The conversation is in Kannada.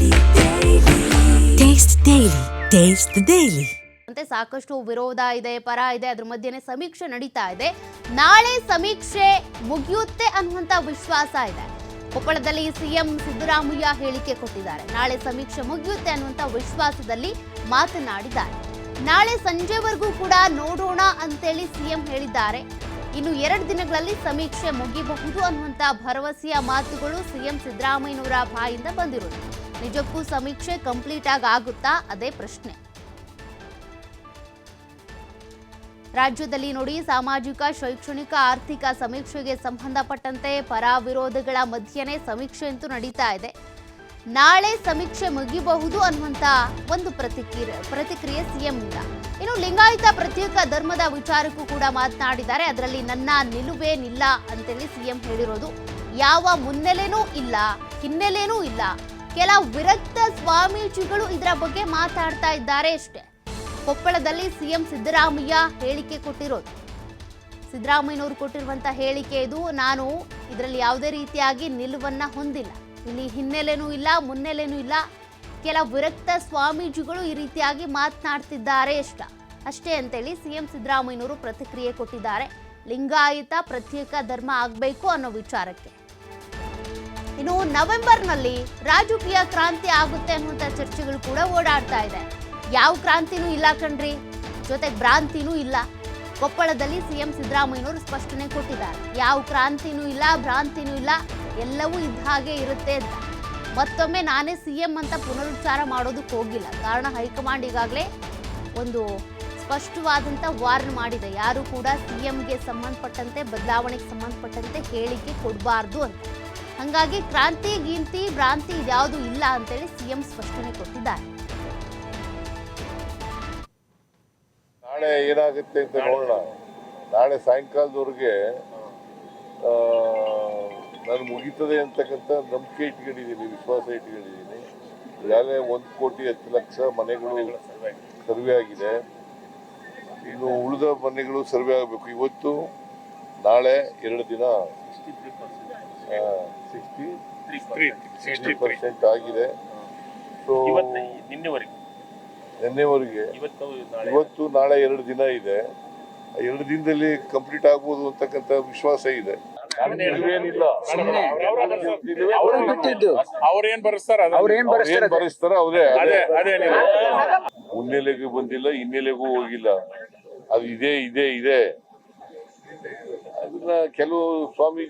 Taste the Daily. Taste the Daily. ಅಂತೆ ಸಾಕಷ್ಟು ವಿರೋಧ ಇದೆ, ಪರ ಇದೆ, ಅದ್ರ ಮಧ್ಯೆನೇ ಸಮೀಕ್ಷೆ ನಡೀತಾ ಇದೆ. ನಾಳೆ ಸಮೀಕ್ಷೆ ಮುಗಿಯುತ್ತೆ ಅನ್ನುವಂತ ವಿಶ್ವಾಸ ಇದೆ. ಕೊಪ್ಪಳದಲ್ಲಿ ಸಿಎಂ ಸಿದ್ದರಾಮಯ್ಯ ಹೇಳಿಕೆ ಕೊಟ್ಟಿದ್ದಾರೆ. ನಾಳೆ ಸಮೀಕ್ಷೆ ಮುಗಿಯುತ್ತೆ ಅನ್ನುವಂತ ವಿಶ್ವಾಸದಲ್ಲಿ ಮಾತನಾಡಿದ್ದಾರೆ. ನಾಳೆ ಸಂಜೆವರೆಗೂ ಕೂಡ ನೋಡೋಣ ಅಂತೇಳಿ ಸಿಎಂ ಹೇಳಿದ್ದಾರೆ. ಇನ್ನು 2 ದಿನಗಳಲ್ಲಿ ಸಮೀಕ್ಷೆ ಮುಗಿಬಹುದು ಅನ್ನುವಂತ ಭರವಸೆಯ ಮಾತುಗಳು ಸಿಎಂ ಸಿದ್ದರಾಮಯ್ಯನವರ ಬಾಯಿಂದ ಬಂದಿರೋದು. ನಿಜಕ್ಕೂ ಸಮೀಕ್ಷೆ ಕಂಪ್ಲೀಟ್ ಆಗುತ್ತಾ? ಅದೇ ಪ್ರಶ್ನೆ. ರಾಜ್ಯದಲ್ಲಿ ನೋಡಿ, ಸಾಮಾಜಿಕ, ಶೈಕ್ಷಣಿಕ, ಆರ್ಥಿಕ ಸಮೀಕ್ಷೆಗೆ ಸಂಬಂಧಪಟ್ಟಂತೆ ಪರ ವಿರೋಧಗಳ ಮಧ್ಯೆನೇ ಸಮೀಕ್ಷೆ ಅಂತೂ ನಡೀತಾ ಇದೆ. ನಾಳೆ ಸಮೀಕ್ಷೆ ಮುಗಿಬಹುದು ಅನ್ನುವಂತ ಒಂದು ಪ್ರತಿಕ್ರಿಯೆ ಸಿಎಂನಿಂದ. ಇನ್ನು ಲಿಂಗಾಯತ ಪ್ರತ್ಯೇಕ ಧರ್ಮದ ವಿಚಾರಕ್ಕೂ ಕೂಡ ಮಾತನಾಡಿದ್ದಾರೆ. ಅದರಲ್ಲಿ ನನ್ನ ನಿಲುವೇನಿಲ್ಲ ಅಂತೇಳಿ ಸಿಎಂ ಹೇಳಿರೋದು. ಯಾವ ಮುನ್ನೆಲೆನೂ ಇಲ್ಲ, ಹಿನ್ನೆಲೆನೂ ಇಲ್ಲ. ಕೆಲ ವಿರಕ್ತ ಸ್ವಾಮೀಜಿಗಳು ಇದರ ಬಗ್ಗೆ ಮಾತಾಡ್ತಾ ಇದ್ದಾರೆ ಅಷ್ಟೇ. ಕೊಪ್ಪಳದಲ್ಲಿ ಸಿಎಂ ಸಿದ್ದರಾಮಯ್ಯ ಹೇಳಿಕೆ ಕೊಟ್ಟಿರೋದು. ಸಿದ್ದರಾಮಯ್ಯನವರು ಕೊಟ್ಟಿರುವಂತ ಹೇಳಿಕೆ ಇದು. ನಾನು ಇದರಲ್ಲಿ ಯಾವುದೇ ರೀತಿಯಾಗಿ ನಿಲುವನ್ನ ಹೊಂದಿಲ್ಲ. ಇಲ್ಲಿ ಹಿನ್ನೆಲೆನೂ ಇಲ್ಲ, ಮುನ್ನೆಲೆನೂ ಇಲ್ಲ. ಕೆಲ ವಿರಕ್ತ ಸ್ವಾಮೀಜಿಗಳು ಈ ರೀತಿಯಾಗಿ ಮಾತನಾಡ್ತಿದ್ದಾರೆ ಅಷ್ಟೇ ಅಂತೇಳಿ ಸಿಎಂ ಸಿದ್ದರಾಮಯ್ಯನವರು ಪ್ರತಿಕ್ರಿಯೆ ಕೊಟ್ಟಿದ್ದಾರೆ. ಲಿಂಗಾಯತ ಪ್ರತ್ಯೇಕ ಧರ್ಮ ಆಗಬೇಕು ಅನ್ನೋ ವಿಚಾರಕ್ಕೆ. ಇನ್ನು ನವೆಂಬರ್ನಲ್ಲಿ ರಾಜಕೀಯ ಕ್ರಾಂತಿ ಆಗುತ್ತೆ ಅನ್ನುವಂಥ ಚರ್ಚೆಗಳು ಕೂಡ ಓಡಾಡ್ತಾ ಇದೆ. ಯಾವ ಕ್ರಾಂತಿನೂ ಇಲ್ಲ ಕಣ್ರಿ, ಜೊತೆಗೆ ಭ್ರಾಂತಿನೂ ಇಲ್ಲ. ಕೊಪ್ಪಳದಲ್ಲಿ ಸಿಎಂ ಸಿದ್ದರಾಮಯ್ಯನವರು ಸ್ಪಷ್ಟನೆ ಕೊಟ್ಟಿದ್ದಾರೆ. ಯಾವ ಕ್ರಾಂತಿನೂ ಇಲ್ಲ, ಭ್ರಾಂತಿನೂ ಇಲ್ಲ, ಎಲ್ಲವೂ ಇದ್ದ ಹಾಗೆ ಇರುತ್ತೆ ಅಂತ. ಮತ್ತೊಮ್ಮೆ ನಾನೇ ಸಿಎಂ ಅಂತ ಪುನರುಚ್ಚಾರ ಮಾಡೋದಕ್ಕೆ ಹೋಗಿಲ್ಲ. ಕಾರಣ ಹೈಕಮಾಂಡ್ ಈಗಾಗಲೇ ಒಂದು ಸ್ಪಷ್ಟವಾದಂಥ ವಾರ್ನ್ ಮಾಡಿದೆ. ಯಾರು ಕೂಡ ಸಿಎಂಗೆ ಸಂಬಂಧಪಟ್ಟಂತೆ, ಬದಲಾವಣೆಗೆ ಸಂಬಂಧಪಟ್ಟಂತೆ ಹೇಳಿಕೆ ಕೊಡಬಾರ್ದು ಅಂತ. ಹಾಗಾಗಿ ಕ್ರಾಂತಿ, ಗೀಂತಿ, ಭ್ರಾಂತಿ ಇದ್ಯಾವುದು ಇಲ್ಲ ಅಂತೇಳಿ ಸಿಎಂ ಸ್ಪಷ್ಟನೆ ಕೊಟ್ಟಿದ್ದಾರೆ. ನಾಳೆ ಏನಾಗುತ್ತೆ ಅಂತ ನೋಡೋಣ. ನಾಳೆ ಸಾಯಂಕಾಲದವರೆಗೆ ನಾನು ಮುಗೀತದೆ ಅಂತಕ್ಕಂಥ ನಂಬಿಕೆ ಇಟ್ಕೊಂಡಿದ್ದೀನಿ, ವಿಶ್ವಾಸ ಇಟ್ಕೊಂಡಿದ್ದೀನಿ. ಈಗಾಗಲೇ 1,10,00,000 ಮನೆಗಳು ಸರ್ವೆ ಆಗಿದೆ. ಇನ್ನು ಉಳಿದ ಮನೆಗಳು ಸರ್ವೆ ಆಗಬೇಕು. ಇವತ್ತು ನಾಳೆ 2 ದಿನ 60% ಆಗಿದೆ. ಸೊ ನಿನ್ನೆವರೆಗೆ ಇವತ್ತು ನಾಳೆ 2 ದಿನ ಇದೆ. 2 ದಿನದಲ್ಲಿ ಕಂಪ್ಲೀಟ್ ಆಗ್ಬೋದು ಅಂತಕ್ಕಂಥ ವಿಶ್ವಾಸ ಇದೆ. ಬರೆಸ್ತಾರ ಅವರೇ. ಮುನ್ನೆಲೆಗೂ ಬಂದಿಲ್ಲ, ಹಿನ್ನೆಲೆಗೂ ಹೋಗಿಲ್ಲ. ಅದು ಇದೆ ಅದನ್ನ ಕೆಲವು ಸ್ವಾಮೀಜಿ